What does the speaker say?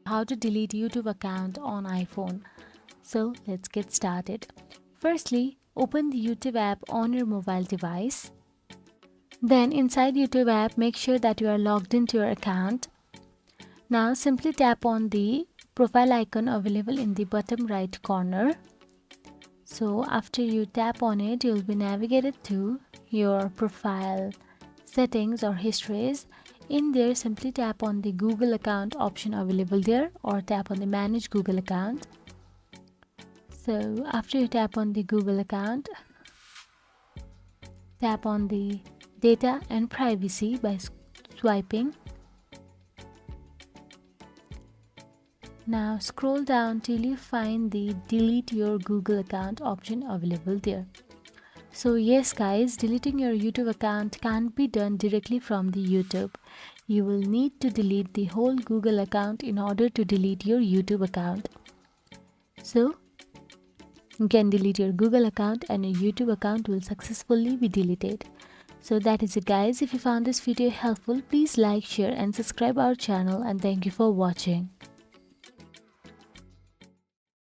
how to delete YouTube account on iPhone. So let's get started. Firstly, open the YouTube app on your mobile device. Then inside YouTube app, make sure that you are logged into your account. Now simply tap on the profile icon available in the bottom right corner. So after you tap on it, you'll be navigated to your profile settings or histories. In there, simply tap on the Google account option available there, or tap on the manage Google account. So after you tap on the Google account, tap on the data and privacy by swiping. Now scroll down till you find the delete your Google account option available there. So yes guys, deleting your YouTube account can't be done directly from the YouTube. You will need to delete the whole Google account in order to delete your YouTube account. So you can delete your Google account and your YouTube account will successfully be deleted. So that is it guys. If you found this video helpful, please like, share and subscribe our channel, and thank you for watching.